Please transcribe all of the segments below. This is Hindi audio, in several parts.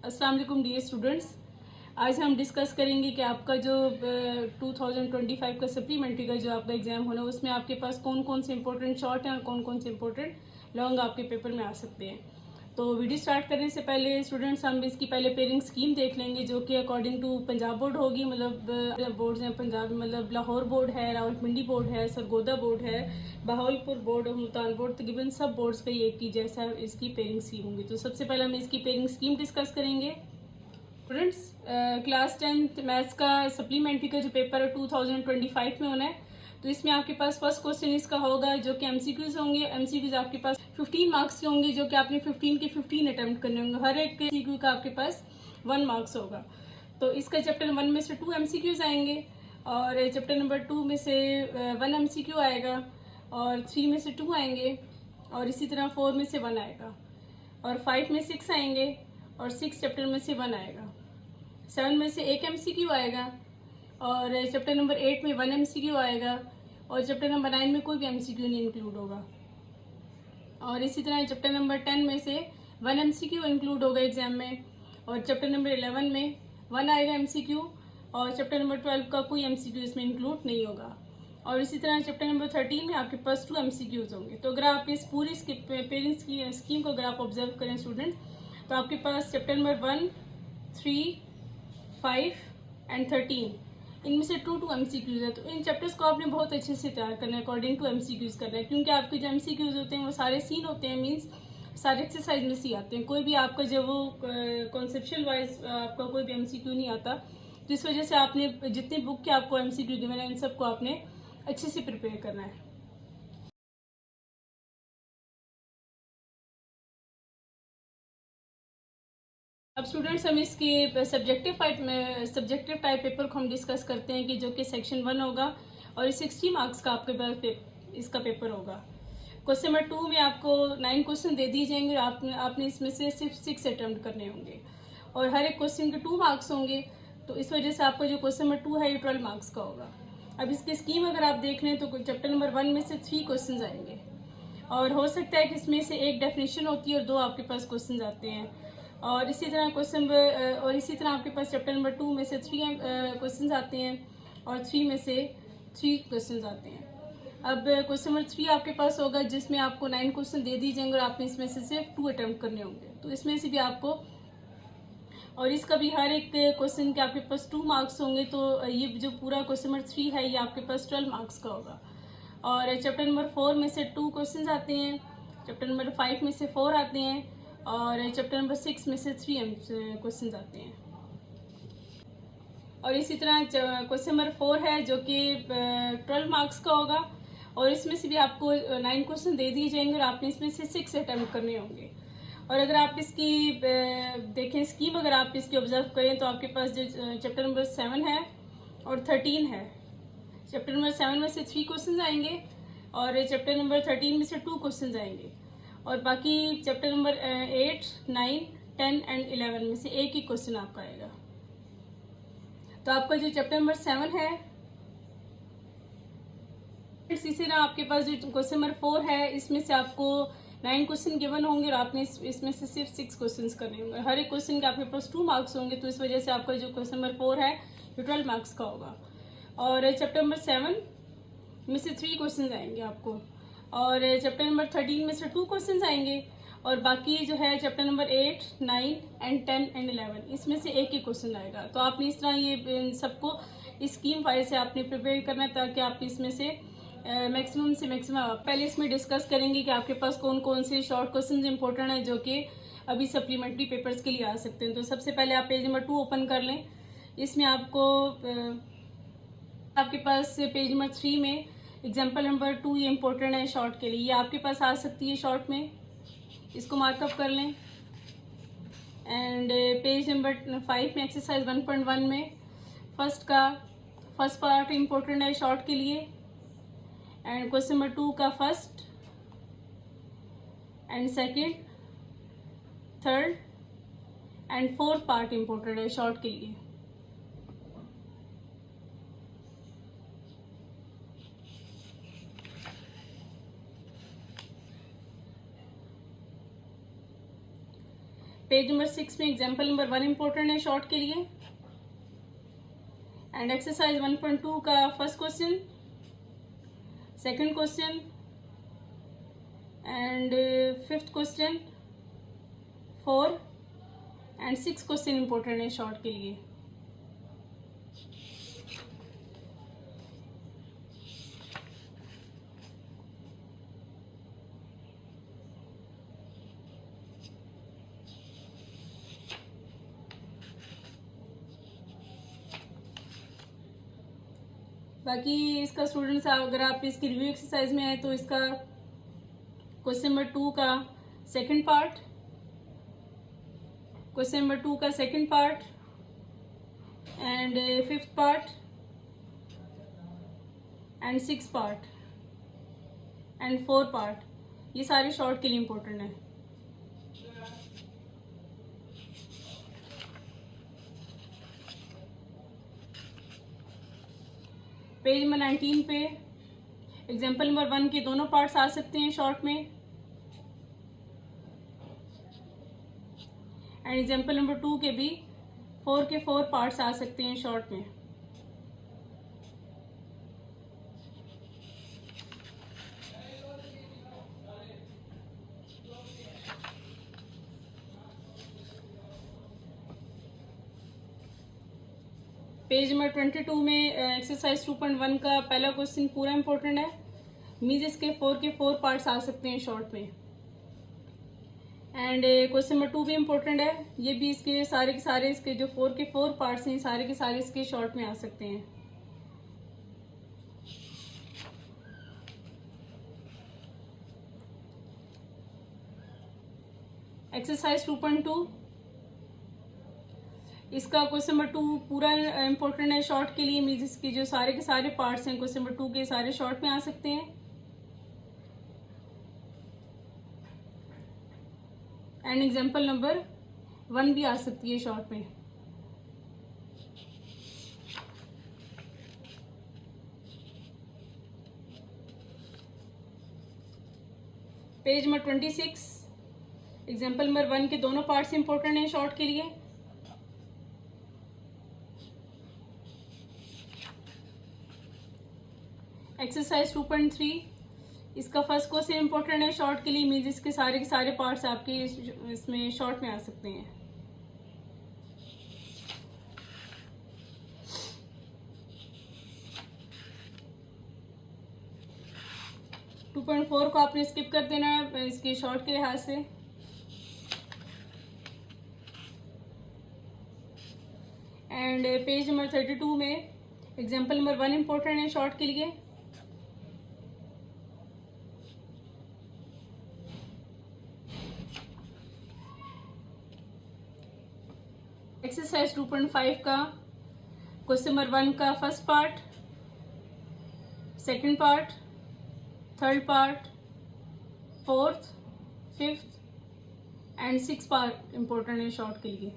अस्सलाम वालेकुम डियर स्टूडेंट्स। आज हम डिस्कस करेंगे कि आपका जो 2025 का सप्लीमेंट्री का जो आपका एग्ज़ाम होना है उसमें आपके पास कौन कौन से इंपॉर्टेंट शॉर्ट हैं और कौन कौन से इंपॉर्टेंट लॉन्ग आपके पेपर में आ सकते हैं। तो वीडियो स्टार्ट करने से पहले स्टूडेंट्स हम इसकी पहले पेयरिंग स्कीम देख लेंगे जो कि अकॉर्डिंग टू पंजाब बोर्ड होगी। मतलब बोर्ड्स हैं पंजाब, मतलब लाहौर बोर्ड है, रावलपिंडी बोर्ड है, सरगोदा बोर्ड है, बहावलपुर बोर्ड और मुल्तान बोर्ड, तकरीबन सब बोर्ड्स का एक ही जैसा इसकी पेयरिंग स्कीम होगी। तो सबसे पहले हम इसकी पेयरिंग स्कीम डिस्कस करेंगे। स्टूडेंट्स, क्लास 10th मैथ्स का सप्लीमेंट्री का जो पेपर है 2025 में होना है। तो इसमें आपके पास फर्स्ट क्वेश्चन इसका होगा जो कि एमसीक्यूज होंगे। एमसीक्यूज आपके पास 15 मार्क्स के होंगे जो कि आपने 15 के 15 अटेम्प्ट करने होंगे। हर एक एमसीक्यू का आपके पास 1 मार्क्स होगा। तो इसका चैप्टर 1 में से 2 एमसीक्यूज आएंगे और चैप्टर नंबर 2 में से 1 एमसीक्यू आएगा और 3 में से 2 आएंगे और इसी तरह 4 में से 1 आएगा और 5 में 6 आएंगे और 6 चैप्टर में से 1 आएगा। 7 में से 1 एमसीक्यू आएगा और चैप्टर नंबर 8 में 1 एमसीक्यू आएगा और चैप्टर नंबर 9 में कोई भी एमसीक्यू नहीं इंक्लूड होगा। और इसी तरह चैप्टर नंबर 10 में से 1 एमसीक्यू इंक्लूड होगा एग्जाम में और चैप्टर नंबर 11 में 1 आएगा एमसीक्यू और चैप्टर नंबर 12 का कोई एमसीक्यू इसमें इंक्लूड नहीं होगा। और इसी तरह चैप्टर नंबर 13 में आपके पास 2 एमसीक्यूज होंगे। तो अगर आप इस पूरी पेरेंट्स की स्कीम को अगर आप ऑब्जर्व करें स्टूडेंट, तो आपके पास चैप्टर नंबर 1, 3, 5 एंड 13 इनमें से 2 एमसीक्यूज है। तो इन चैप्टर्स को आपने बहुत अच्छे से तैयार करना है, अकॉर्डिंग टू एमसीक्यूज करना है, क्योंकि आपके जो एमसीक्यूज होते हैं वो सारे सीन होते हैं, मीन्स सारे एक्सरसाइज में से आते हैं। कोई भी आपका जब वो कॉन्सेप्चुअल वाइज आपका कोई भी एमसीक्यू नहीं आता। तो इस वजह से आपने जितनी बुक के आपको एमसीक्यू गिवन है इन सबको आपने अच्छे से प्रिपेयर करना है। अब स्टूडेंट्स हम इसके सब्जेक्टिव टाइप पेपर को हम डिस्कस करते हैं कि जो कि सेक्शन 1 होगा और 60 मार्क्स का आपके पास इसका पेपर होगा। क्वेश्चन नंबर 2 में आपको 9 क्वेश्चन दे दिए जाएंगे और आपने इसमें से सिर्फ 6 अटेम्प्ट करने होंगे और हर एक क्वेश्चन के 2 मार्क्स होंगे। तो इस वजह से आपका जो क्वेश्चन नंबर 2 है ये 12 मार्क्स का होगा। अब इसकी स्कीम अगर आप देख लें तो चैप्टर नंबर 1 में से 3 क्वेश्चन आएंगे और हो सकता है कि इसमें से एक डेफिनेशन होती है और 2 आपके पास क्वेश्चन आते हैं। और इसी तरह आपके पास चैप्टर नंबर 2 में से 3 क्वेश्चन आते हैं और 3 में से 3 क्वेश्चन आते हैं। अब क्वेश्चन नंबर 3 आपके पास होगा जिसमें आपको 9 क्वेश्चन दे दिए जाएंगे और आपने इसमें से सिर्फ 2 अटेम्प्ट करने होंगे। तो इसमें से भी आपको, और इसका भी हर एक क्वेश्चन के आपके पास 2 मार्क्स होंगे। तो ये जो पूरा क्वेश्चन नंबर 3 है ये आपके पास 12 मार्क्स का होगा। और चैप्टर नंबर 4 में से 2 क्वेश्चन आते हैं, चैप्टर नंबर 5 में से 4 आते हैं और चैप्टर नंबर 6 में से 3 क्वेश्चन आते हैं। और इसी तरह क्वेश्चन नंबर 4 है जो कि 12 मार्क्स का होगा और इसमें से भी आपको 9 क्वेश्चन दे दिए जाएंगे और आपने इसमें से 6 अटेम्प्ट करने होंगे। और अगर आप इसकी देखें स्कीम, अगर आप इसकी ऑब्जर्व करें तो आपके पास जो चैप्टर नंबर 7 है और 13 है, चैप्टर नंबर 7 में से 3 क्वेश्चन आएंगे और चैप्टर नंबर 13 में से 2 क्वेश्चन आएंगे और बाकी चैप्टर नंबर 8, 9, 10 एंड 11 में से एक ही क्वेश्चन आपका आएगा। तो आपका जो चैप्टर नंबर 7 है, इसी तरह आपके पास जो क्वेश्चन नंबर 4 है इसमें से आपको 9 क्वेश्चन गिवन होंगे और आपने इसमें से सिर्फ 6 क्वेश्चन करने होंगे। हर एक क्वेश्चन के आपके पास 2 मार्क्स होंगे। तो इस वजह से आपका जो क्वेश्चन नंबर 4 है ये 12 मार्क्स का होगा। और चैप्टर नंबर 7 में से 3 क्वेश्चन आएंगे आपको और चैप्टर नंबर 13 में से 2 क्वेश्चन आएंगे और बाकी जो है चैप्टर नंबर 8, 9 एंड 10 एंड 11 इसमें से एक ही क्वेश्चन आएगा। तो आपने इस तरह ये सबको इस स्कीम फाइल से आपने प्रिपेयर करना है ताकि आप इसमें से मैक्सिमम से मैक्सिमम पहले इसमें डिस्कस करेंगे कि आपके पास कौन कौन से शॉर्ट क्वेश्चन इंपॉर्टेंट है जो कि अभी सप्लीमेंट्री पेपर्स के लिए आ सकते हैं। तो सबसे पहले आप पेज नंबर 2 ओपन कर लें। इसमें आपको आपके पास पेज नंबर 3 में एग्जाम्पल नंबर 2 ये इंपॉर्टेंट है शॉर्ट के लिए, ये आपके पास आ सकती है शॉर्ट में, इसको मार्कअप कर लें। एंड पेज नंबर 5 में एक्सरसाइज 1.1 में फर्स्ट पार्ट इंपॉर्टेंट है शॉर्ट के लिए एंड क्वेश्चन नंबर 2 का first and second, third and fourth part important है शॉर्ट के लिए। पेज नंबर 6 में एग्जाम्पल नंबर 1 इम्पोर्टेंट है शॉर्ट के लिए। एंड एक्सरसाइज 1.2 का first question, second question and fifth question, 4 and 6 question important है शॉर्ट के लिए। बाकी इसका स्टूडेंट्स अगर आप इसकी रिव्यू एक्सरसाइज में है तो इसका क्वेश्चन नंबर 2 का सेकंड पार्ट, क्वेश्चन नंबर 2 का second part and fifth part and 6 part and 4 part, ये सारे शॉर्ट के लिए इम्पोर्टेंट है। पेज नंबर 19 पे एग्जाम्पल नंबर 1 के दोनों पार्ट्स आ सकते हैं शॉर्ट में एंड एग्जाम्पल नंबर 2 के भी 4 के 4 पार्ट्स आ सकते हैं शॉर्ट में। पेज नंबर 22 में एक्सरसाइज 2.1 का पहला क्वेश्चन पूरा इम्पोर्टेंट है, मीन्स इसके 4 के 4 पार्ट्स आ सकते हैं शॉर्ट में। एंड क्वेश्चन नंबर 2 भी इम्पोर्टेंट है, ये भी इसके सारे के सारे इसके जो 4 के 4 पार्ट्स हैं सारे के सारे इसके शॉर्ट में आ सकते हैं। एक्सरसाइज 2.2 इसका क्वेश्चन नंबर 2 पूरा इम्पोर्टेंट है शॉर्ट के लिए, मीन्स इसके जो सारे के सारे पार्ट्स हैं क्वेश्चन नंबर 2 के सारे शॉर्ट में आ सकते हैं। एंड एग्जाम्पल नंबर 1 भी आ सकती है शॉर्ट में। पेज नंबर 26 एग्जाम्पल नंबर 1 के दोनों पार्ट्स इंपॉर्टेंट हैं शॉर्ट के लिए। एक्सरसाइज 2.3 इसका फर्स्ट क्वेश्चन इंपॉर्टेंट है शॉर्ट के लिए, मीन्स इसके सारे के सारे पार्ट्स आपके इसमें शॉर्ट में आ सकते हैं। टू 2.4 को आपने स्किप कर देना है इसके शॉर्ट के लिहाज से। एंड पेज नंबर 32 में एग्जाम्पल नंबर 1 इंपॉर्टेंट है शॉर्ट के लिए। एक्सरसाइज 2.5 का क्वेश्चन नंबर 1 का first part, second part, third part, fourth, fifth and 6 part important है शॉर्ट के लिए।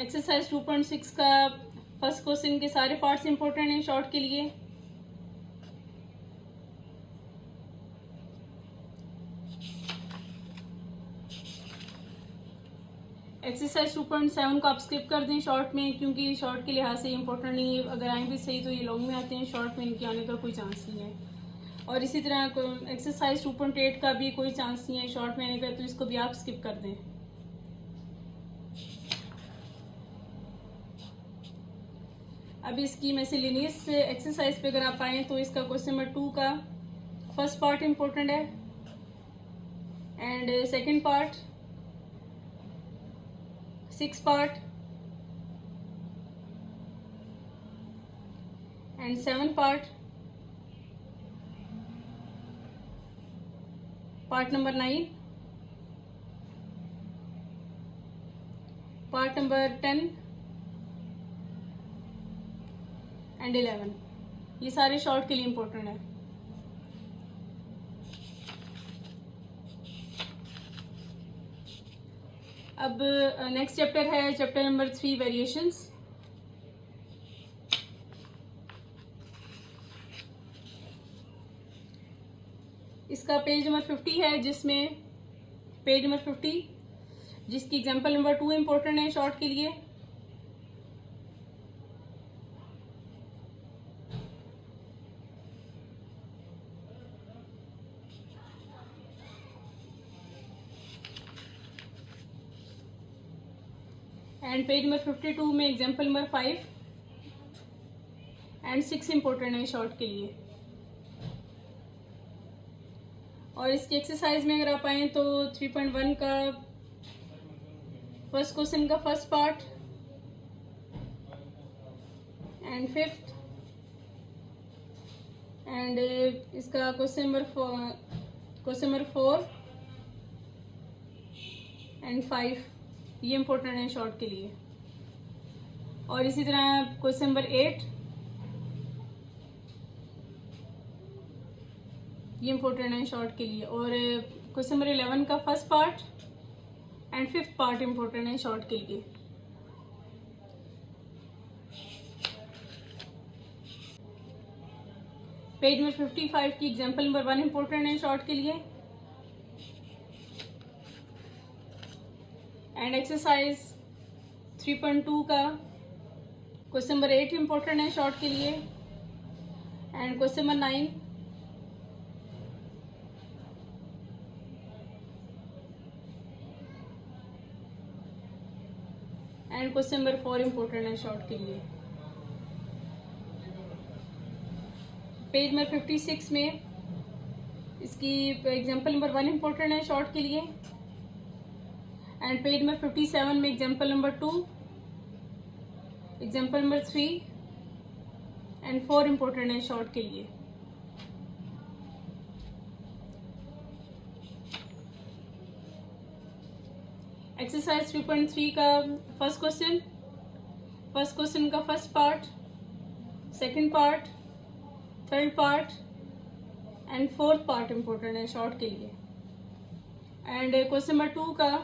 एक्सरसाइज 2.6 का फर्स्ट क्वेश्चन के सारे पार्ट्स इंपॉर्टेंट हैं शॉर्ट के लिए। एक्सरसाइज 2.7 को आप स्किप कर दें शॉर्ट में, क्योंकि शॉर्ट के लिहाज से इंपॉर्टेंट नहीं है। अगर आए भी सही तो ये लॉन्ग में आते हैं, शॉर्ट में इनके आने का कोई चांस नहीं है। और इसी तरह एक्सरसाइज 2.8 का भी कोई चांस नहीं है शॉर्ट में आने का, तो इसको भी आप स्किप कर दें। अब इसकी मिसलेनियस एक्सरसाइज पे अगर आप आए तो इसका क्वेश्चन नंबर 2 का फर्स्ट पार्ट इंपॉर्टेंट है and second part, 6 part and 7 part, part number 9, part number 10 and 11, ये सारे शॉर्ट के लिए इंपॉर्टेंट है। अब नेक्स्ट चैप्टर है चैप्टर नंबर 3 वेरिएशंस। इसका पेज नंबर 50 है, जिसमें पेज नंबर 50 जिसकी एग्जाम्पल नंबर 2 इम्पोर्टेंट है शॉर्ट के लिए। एंड पेज नंबर 52 में एग्जाम्पल नंबर 5 एंड 6 इम्पोर्टेंट है शॉर्ट के लिए। और इसकी एक्सरसाइज में अगर आप आए तो 3.1 का फर्स्ट क्वेश्चन का first part and fifth and इसका क्वेश्चन नंबर 4 एंड 5 ये इम्पोर्टेंट है शॉर्ट के लिए। और इसी तरह क्वेश्चन नंबर 8 ये इम्पोर्टेंट है शॉर्ट के लिए। और क्वेश्चन नंबर 11 का first part and fifth part important है शॉर्ट के लिए। पेज नंबर 55 की एग्जाम्पल नंबर 1 इम्पोर्टेंट है शॉर्ट के लिए। एंड एक्सरसाइज 3.2 का क्वेश्चन नंबर 8 इम्पोर्टेंट है शॉर्ट के लिए। And question number 9 and question number 4 important है शॉर्ट के लिए। पेज नंबर 56 में इसकी एग्जाम्पल नंबर 1 इम्पोर्टेंट है शॉर्ट के लिए। एंड पेज नंबर 57 में example number 2, example number 3 and 4 important है शॉर्ट के लिए। एक्सरसाइज 3.3 का फर्स्ट क्वेश्चन का first part, second part, third part and fourth part important है शॉर्ट के लिए। एंड क्वेश्चन नंबर 2 का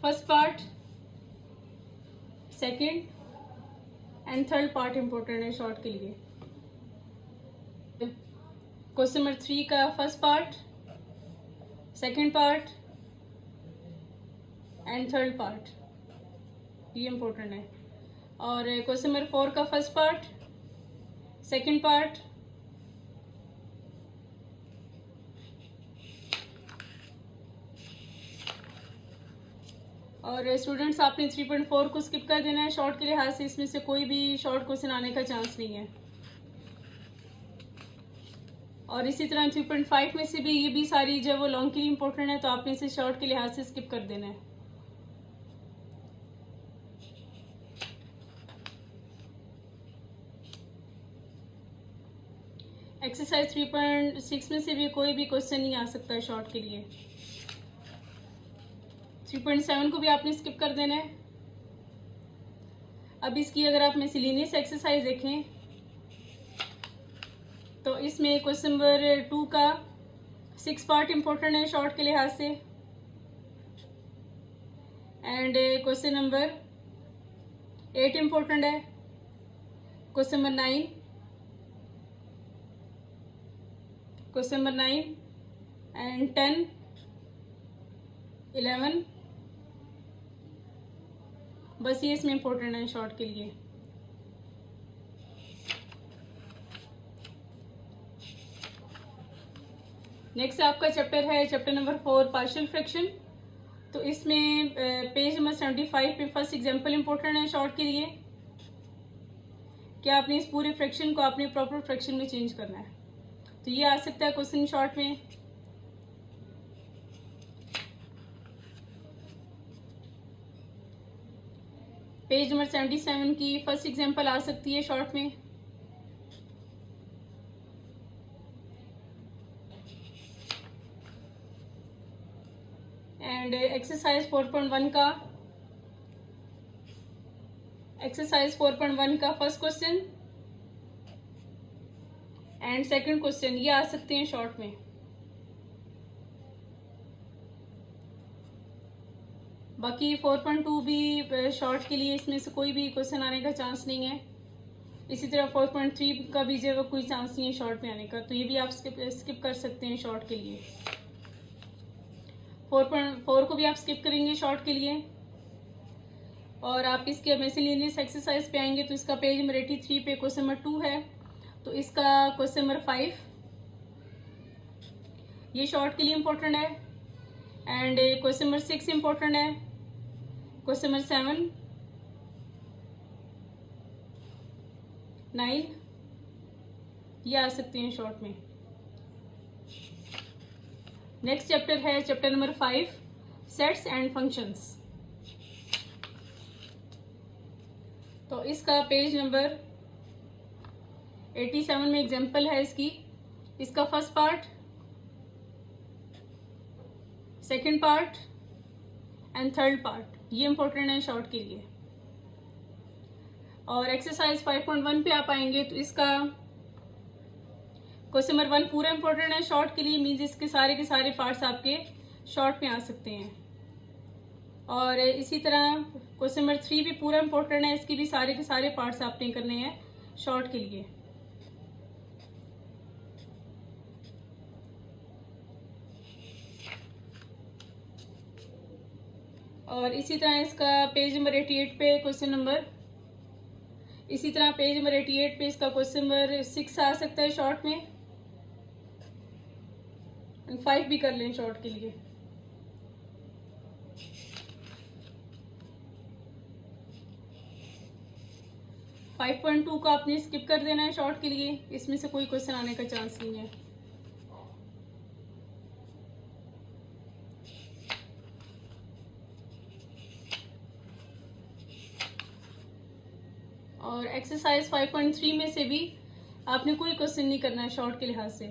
first part, second and third part important है शॉर्ट के लिए। क्वेश्चन नंबर 3 का first part, second part and third part ये इम्पोर्टेंट है। और क्वेश्चन नंबर 4 का फर्स्ट पार्ट, सेकंड पार्ट और स्टूडेंट्स आपने 3.4 को स्किप कर देना है शॉर्ट के लिहाज से। इसमें से कोई भी शॉर्ट क्वेश्चन आने का चांस नहीं है। और इसी तरह 3.5 में से भी ये भी सारी जो वो लॉन्ग के लिए इम्पोर्टेंट है, तो आपने इसे शॉर्ट के लिहाज से स्किप कर देना है। एक्सरसाइज 3.6 में से भी कोई भी क्वेश्चन नहीं आ सकता है शॉर्ट के लिए। 3.7 को भी आपने स्किप कर देना है। अब इसकी अगर आप मिसलेनियस एक्सरसाइज देखें तो इसमें क्वेश्चन नंबर 2 का 6 पार्ट इम्पोर्टेंट है शॉर्ट के लिहाज से। एंड क्वेश्चन नंबर 8 इम्पोर्टेंट है। Question number 9, question number 9 and 10, 11 बस ये इसमें इम्पोर्टेंट है शॉर्ट के लिए। नेक्स्ट आपका चैप्टर है चैप्टर नंबर 4 पार्शियल फ्रैक्शन। तो इसमें पेज नंबर 75 पे फर्स्ट एग्जांपल इम्पोर्टेंट है शॉर्ट के लिए। क्या आपने इस पूरे फ्रैक्शन को आपने प्रॉपर फ्रैक्शन में चेंज करना है, तो ये आ सकता है क्वेश्चन शॉर्ट में। पेज नंबर 77 की फर्स्ट एग्जांपल आ सकती है शॉर्ट में। एंड एक्सरसाइज 4.1 का first question and second question ये आ सकते हैं शॉर्ट में। बाकी 4.2 भी शॉर्ट के लिए इसमें से कोई भी क्वेश्चन आने का चांस नहीं है। इसी तरह 4.3 का भी जो कोई चांस नहीं है शॉर्ट में आने का, तो ये भी आप स्किप कर सकते हैं शॉर्ट के लिए। 4.4 को भी आप स्किप करेंगे शॉर्ट के लिए। और आप इसके मिसलेनियस एक्सरसाइज पे आएंगे तो इसका पेज नंबर 83 पे क्वेश्चन नंबर 2 है, तो इसका क्वेश्चन नंबर 5 ये शॉर्ट के लिए इम्पोर्टेंट है। एंड क्वेश्चन नंबर 6 इम्पोर्टेंट है। क्वेश्चन नंबर 7, 9 ये आ सकते हैं शॉर्ट में। नेक्स्ट चैप्टर है chapter number 5, sets and functions. तो इसका पेज नंबर 87 में एग्जाम्पल है इसका first part, second part and third part, ये इंपॉर्टेंट है शॉर्ट के लिए। और एक्सरसाइज 5.1 पे आप आएंगे तो इसका क्वेश्चन नंबर 1 पूरा इंपॉर्टेंट है शॉर्ट के लिए, मीन्स इसके सारे के सारे पार्ट्स आपके शॉर्ट में आ सकते हैं। और इसी तरह क्वेश्चन नंबर 3 भी पूरा इंपॉर्टेंट है, इसके भी सारे के सारे पार्ट्स आपने करने हैं शॉर्ट के लिए। और इसी तरह इसका पेज नंबर 88 पे क्वेश्चन नंबर, इसी तरह पेज नंबर 88 पे इसका क्वेश्चन नंबर 6 आ सकता है शॉर्ट में, 5 भी कर लें शॉर्ट के लिए। फाइव 5.2 को आपने स्किप कर देना है शॉर्ट के लिए, इसमें से कोई क्वेश्चन आने का चांस नहीं है। और एक्सरसाइज 5.3 में से भी आपने कोई क्वेश्चन नहीं करना है शॉर्ट के लिहाज से।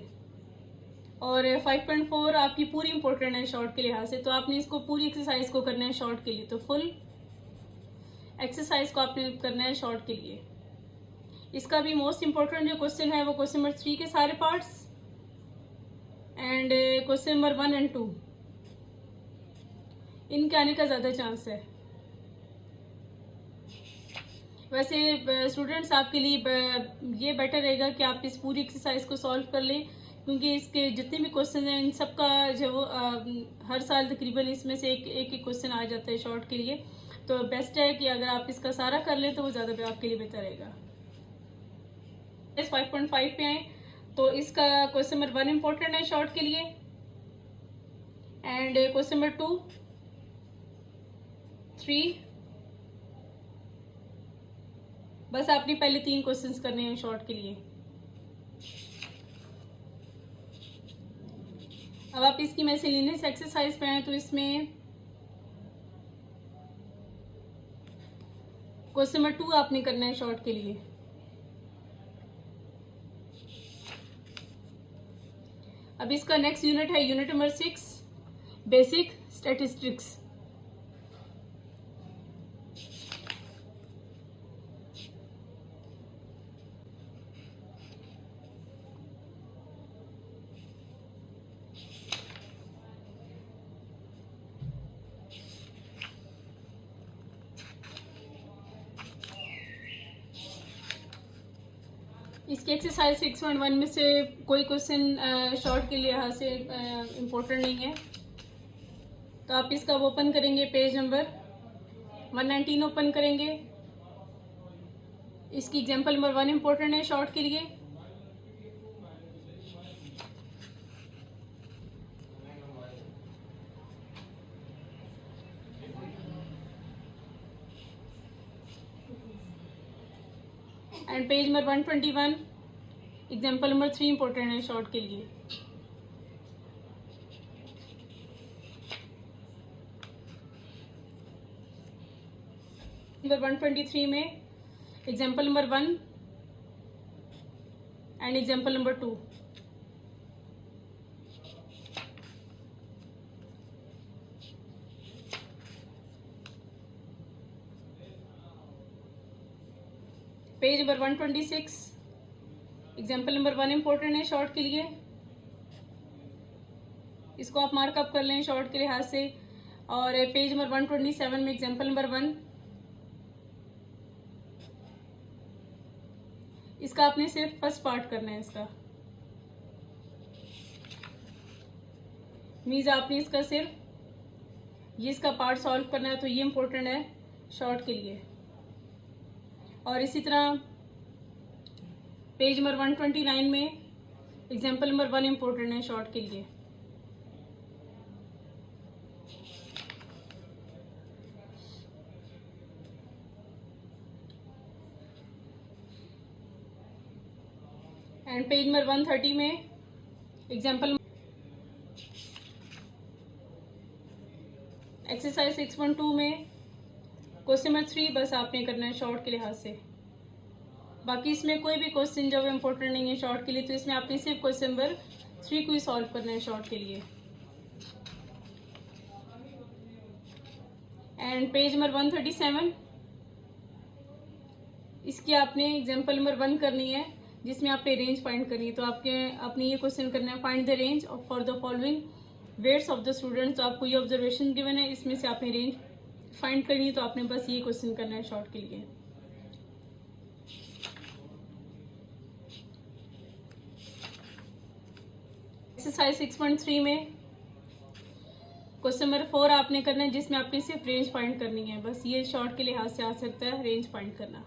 और 5.4 आपकी पूरी इंपॉर्टेंट है शॉर्ट के लिहाज से, तो आपने इसको पूरी एक्सरसाइज को करना है शॉर्ट के लिए, तो फुल एक्सरसाइज को आपने करना है शॉर्ट के लिए। इसका भी मोस्ट इंपॉर्टेंट जो क्वेश्चन है वो क्वेश्चन नंबर 3 के सारे parts and question number 1 and 2 इनके आने का ज़्यादा चांस है। वैसे स्टूडेंट्स आपके लिए ये बेटर रहेगा कि आप इस पूरी एक्सरसाइज को सॉल्व कर लें, क्योंकि इसके जितने भी क्वेश्चन हैं इन सब का जो हर साल तकरीबन इसमें से एक क्वेश्चन आ जाता है शॉर्ट के लिए, तो बेस्ट है कि अगर आप इसका सारा कर लें तो वो ज़्यादा आपके लिए बेहतर रहेगा। 5.5 पे आए तो इसका क्वेश्चन नंबर 1 इम्पोर्टेंट है शॉर्ट के लिए एंड क्वेश्चन नंबर 2, 3 बस आपने पहले 3 क्वेश्चंस करने हैं शॉर्ट के लिए। अब आप इसकी मिसलेनियस एक्सरसाइज पे आए तो इसमें क्वेश्चन नंबर 2 आपने करना है शॉर्ट के लिए। अब इसका नेक्स्ट यूनिट है यूनिट नंबर 6, बेसिक स्टैटिस्टिक्स। इसकी एक्सरसाइज 6.1 में से कोई क्वेश्चन शॉर्ट के लिहाज से इम्पोर्टेंट नहीं है, तो आप इसका ओपन करेंगे पेज नंबर 119 ओपन करेंगे। इसकी एग्जांपल नंबर 1 इम्पोर्टेंट है शॉर्ट के लिए। And page number 121 example number 3 important है शॉर्ट के लिए। नंबर 123 में example number 1 and example number 2। Page number 126 example number 1 important है शॉर्ट के लिए, इसको आप मार्कअप कर लें शॉर्ट के लिहाज से। और पेज नंबर 127 में एग्जाम्पल नंबर 1, इसका आपने सिर्फ फर्स्ट पार्ट करना है। इसका मीन्स आपने इसका सिर्फ ये इसका पार्ट सॉल्व करना है, तो ये इम्पोर्टेंट है शॉर्ट के लिए। और इसी तरह पेज नंबर 129 में एग्जाम्पल नंबर 1 इम्पोर्टेंट है शॉर्ट के लिए। एंड पेज नंबर 130 में एग्जाम्पल एक्सरसाइज 6.2 में क्वेश्चन नंबर 3 बस आपने करना है शॉर्ट के लिहाज से। बाकी इसमें कोई भी क्वेश्चन जो इम्पोर्टेंट नहीं है शॉर्ट के लिए, तो इसमें आपने सिर्फ क्वेश्चन नंबर 3 को ही सॉल्व करना है शॉर्ट के लिए। एंड पेज नंबर 137, इसकी आपने एग्जाम्पल नंबर 1 करनी है, जिसमें आपने रेंज फाइंड करनी है। तो आपने ये क्वेश्चन करना है, find the range for the following weights of the student. तो आपको ये ऑब्जर्वेशन गिवन है, इसमें से आपने रेंज फाइंड करनी है, तो आपने बस ये क्वेश्चन करना है शॉर्ट के लिए। एक्सरसाइज 6.3 में क्वेश्चन नंबर 4 आपने करना है, जिसमें आपने सिर्फ रेंज फाइंड करनी है। बस ये शॉर्ट के लिहाज से आ सकता है, रेंज फाइंड करना।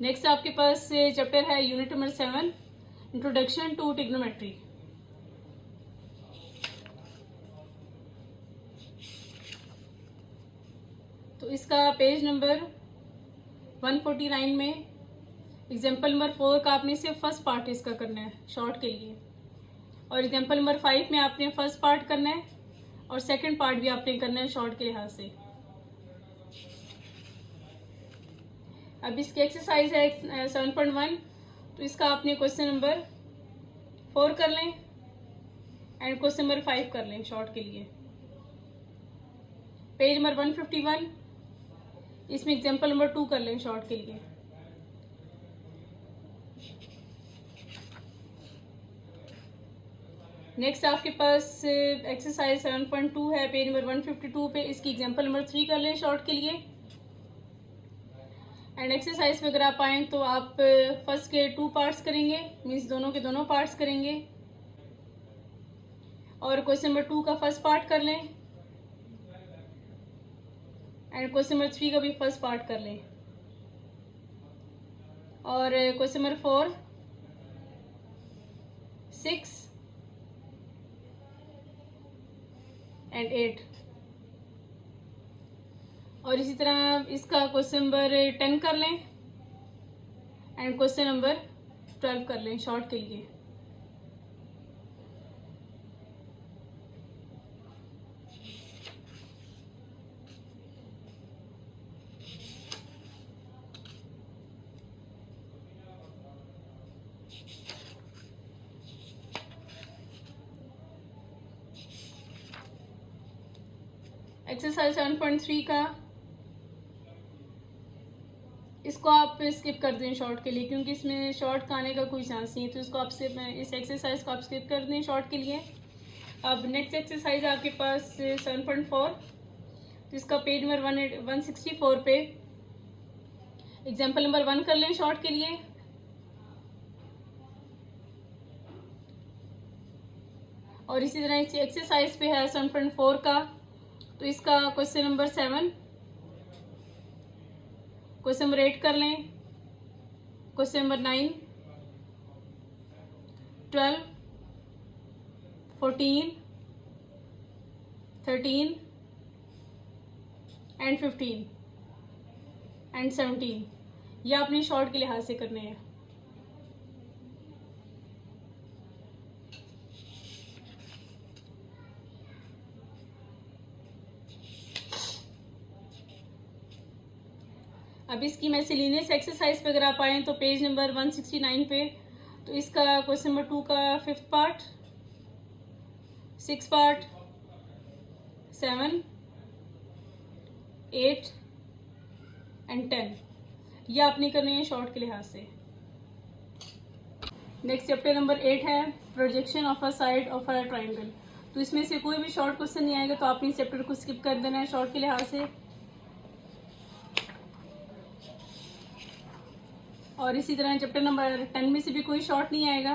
नेक्स्ट आपके पास चैप्टर है unit number 7, introduction to trigonometry. तो इसका पेज नंबर 149 में एग्जाम्पल नंबर 4 का आपने सिर्फ फर्स्ट पार्ट इसका करना है शॉर्ट के लिए, और एग्जाम्पल नंबर 5 में आपने फर्स्ट पार्ट करना है और सेकंड पार्ट भी आपने करना है शॉर्ट के लिहाज से। अब इसकी एक्सरसाइज है 7.1, तो इसका आपने क्वेश्चन नंबर 4 कर लें एंड क्वेश्चन नंबर 5 कर लें शॉर्ट के लिए। पेज नंबर 151, इसमें एग्जाम्पल नंबर 2 कर लें शॉर्ट के लिए। नेक्स्ट आपके पास एक्सरसाइज 7.2 है, पेज नंबर 152 पे। इसकी एग्जाम्पल नंबर 3 कर लें शॉर्ट के लिए। एंड एक्सरसाइज पे अगर आप आए तो आप फर्स्ट के 2 पार्ट्स करेंगे, मीन्स दोनों के दोनों पार्ट्स करेंगे, और क्वेश्चन नंबर 2 का फर्स्ट पार्ट कर लें एंड क्वेश्चन नंबर 3 का भी फर्स्ट पार्ट कर लें, और क्वेश्चन नंबर 4, 6 एंड 8, और इसी तरह इसका क्वेश्चन नंबर 10 कर लें एंड क्वेश्चन नंबर 12 कर लें शॉर्ट के लिए। एक्सरसाइज 7.3 का इसको आप स्किप कर दें शॉर्ट के लिए, क्योंकि इसमें शॉर्ट का आने का कोई चांस नहीं है, तो इसको आप सिर्फ इस एक्सरसाइज को आप स्किप कर दें शॉर्ट के लिए। अब नेक्स्ट एक्सरसाइज आपके पास 7.4, तो इसका पेज नंबर 164 पे एग्जाम्पल नंबर 1 कर लें शॉर्ट के लिए, और इसी तरह इस एक्सरसाइज पे है 7.4 का, तो इसका क्वेश्चन नंबर 7, क्वेश्चन नंबर 8 कर लें, क्वेश्चन नंबर 9, 12, 14, 13 एंड 15 एंड 17, ये आपने शॉर्ट के लिहाज से करने हैं। अब इसकी मैसेलिनियस एक्सरसाइज पे अगर आप आए तो पेज नंबर 169 पे, तो इसका क्वेश्चन नंबर 2 का 5th part, 6th part, 7, 8 and 10, ये आपने करने हैं शॉर्ट के लिहाज से। नेक्स्ट चैप्टर नंबर 8 है projection of a side of a triangle. तो इसमें से कोई भी शॉर्ट क्वेश्चन नहीं आएगा, तो आपने इस चैप्टर को स्किप कर देना है शॉर्ट के लिहाज से। और इसी तरह चैप्टर नंबर 10 में से भी कोई शॉर्ट नहीं आएगा,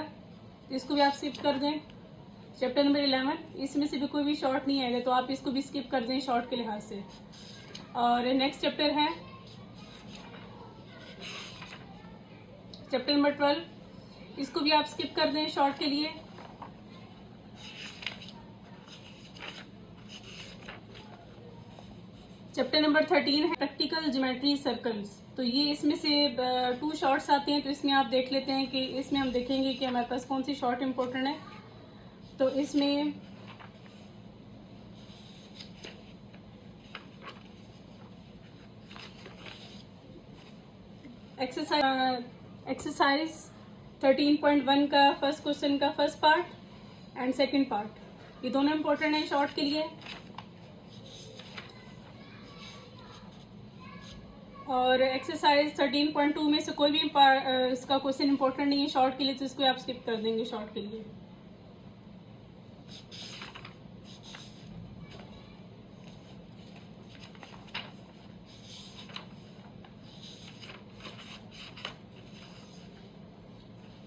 तो इसको भी आप स्किप कर दें। चैप्टर नंबर 11 इसमें से भी कोई भी शॉर्ट नहीं आएगा, तो आप इसको भी स्किप कर दें शॉर्ट के लिहाज से। और नेक्स्ट चैप्टर है चैप्टर नंबर 12, इसको भी आप स्किप कर दें शॉर्ट के लिए। चैप्टर नंबर 13 है प्रैक्टिकल ज्योमेट्री सर्कल्स। तो ये इसमें से 2 शॉर्ट्स आते हैं, तो इसमें आप देख लेते हैं कि इसमें हम देखेंगे कि हमारे पास कौन सी शॉर्ट इम्पोर्टेंट है। तो इसमें एक्सरसाइज 13.1 का फर्स्ट क्वेश्चन का first part and second part, ये दोनों इम्पोर्टेंट है शॉर्ट के लिए। और एक्सरसाइज 13.2 में से कोई भी इसका क्वेश्चन इम्पोर्टेंट नहीं है शॉर्ट के लिए, तो इसको आप स्किप कर देंगे शॉर्ट के लिए।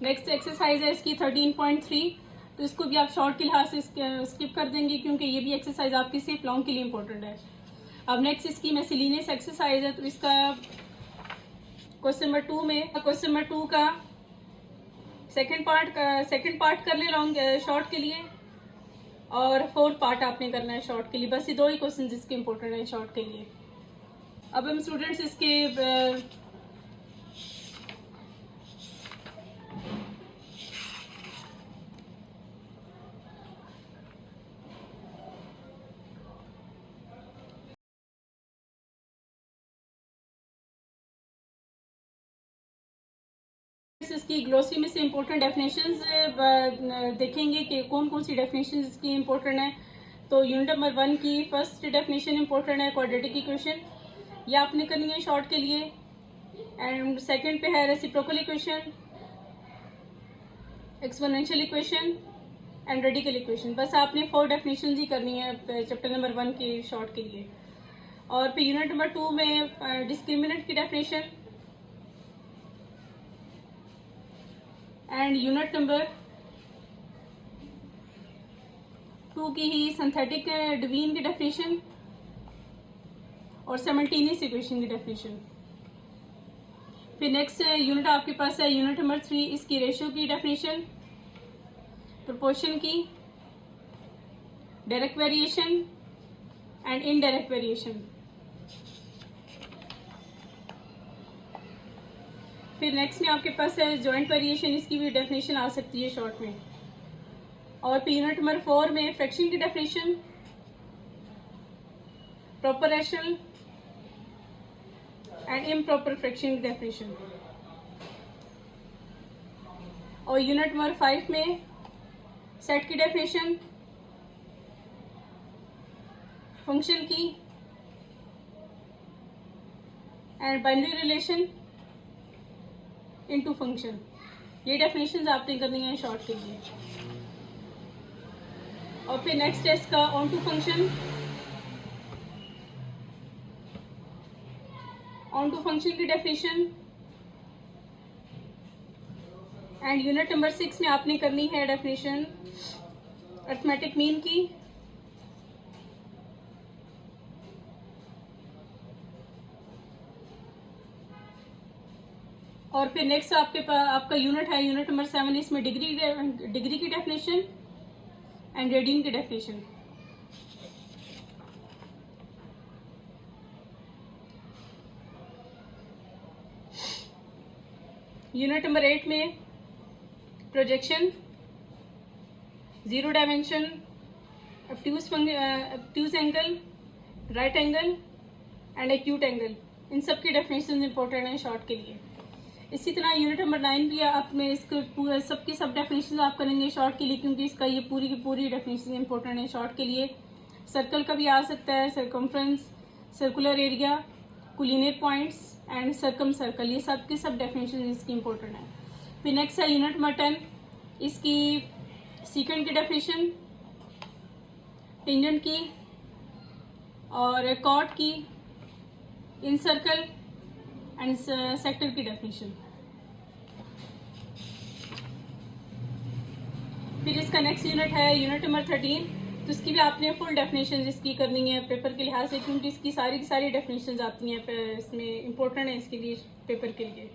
नेक्स्ट एक्सरसाइज है इसकी 13.3, तो इसको भी आप शॉर्ट के लिहाज से स्किप कर देंगे, क्योंकि ये भी एक्सरसाइज आपकी सिर्फ लॉन्ग के लिए इम्पोर्टेंट है। अब नेक्स्ट इसकी मिसलेनियस एक्सरसाइज है, तो इसका क्वेश्चन नंबर 2 का सेकंड पार्ट कर ले लॉन्ग शॉर्ट के लिए, और फोर्थ पार्ट आपने करना है शॉर्ट के लिए। बस ये 2 ही क्वेश्चन जिसके इम्पोर्टेंट है शॉर्ट के लिए। अब हम स्टूडेंट्स इसके इसकी ग्लोसरी में से इम्पोर्टेंट डेफिनेशंस देखेंगे कि कौन कौन सी डेफिनेशंस इसकी इम्पोर्टेंट है। तो यूनिट नंबर 1 की फर्स्ट डेफिनेशन इम्पोर्टेंट है क्वाड्रेटिक इक्वेशन, ये आपने करनी है शॉर्ट के लिए। एंड सेकंड पे है reciprocal equation, exponential equation and radical equation. बस आपने 4 डेफिनेशन ही करनी है चैप्टर नंबर 1 के शॉर्ट के लिए। और फिर यूनिट नंबर 2 में डिस्क्रिमिनेंट की डेफिनेशन, एंड यूनिट नंबर 2 की ही सिंथेटिक डिवीजन की डेफिनेशन और साइमल्टेनियस इक्वेशन की डेफिनेशन। फिर नेक्स्ट यूनिट आपके पास है यूनिट नंबर 3, इसकी रेशियो की डेफिनेशन, प्रोपोर्शन की, direct variation and indirect variation. फिर नेक्स्ट में आपके पास है जॉइंट वेरिएशन, इसकी भी डेफिनेशन आ सकती है शॉर्ट में। और फिर यूनिट नंबर 4 में फ्रैक्शन की definition, proper rational and improper fraction की डेफिनेशन। और यूनिट नंबर 5 में सेट की डेफिनेशन, फंक्शन की and binary relation into function, ये डेफिनेशंस आपने करनी है शॉर्ट के लिए। और फिर नेक्स्ट है इसका onto function, onto function की डेफिनेशन। एंड यूनिट नंबर 6 में आपने करनी है डेफिनेशन अरिथमेटिक मीन की, और फिर नेक्स्ट आपका यूनिट है यूनिट नंबर 7, इसमें डिग्री की डेफिनेशन एंड रेडियन की डेफिनेशन। यूनिट नंबर 8 में projection, zero dimension, obtuse angle, right angle and acute angle, इन सब की डेफिनेशन इंपॉर्टेंट है शॉर्ट के लिए। इसी तरह यूनिट नंबर 9 भी आप में इसके पूरा सबकी सब डेफिनेशन आप करेंगे शॉर्ट के लिए, क्योंकि इसका ये पूरी की पूरी डेफिनेशन इंपॉर्टेंट है शॉर्ट के लिए। सर्कल का भी आ सकता है, circumference, circular area, collinear points and circum circle, ये सब के सब डेफिनेशन इसकी इम्पोर्टेंट है। फिर नेक्स्ट है यूनिट नंबर 10, इसकी सीकेंड की डेफिनेशन, टेंजेंट की और कॉट की, इन सर्कल एंड सेक्टर की डेफिनेशन। फिर इसका नेक्स्ट यूनिट है यूनिट नंबर 13, तो इसकी भी आपने फुल डेफिनेशन इसकी करनी है पेपर के लिहाज से, क्योंकि इसकी सारी की सारी डेफिनेशन आती हैं इसमें, इम्पोर्टेंट है इसके लिए पेपर के लिए।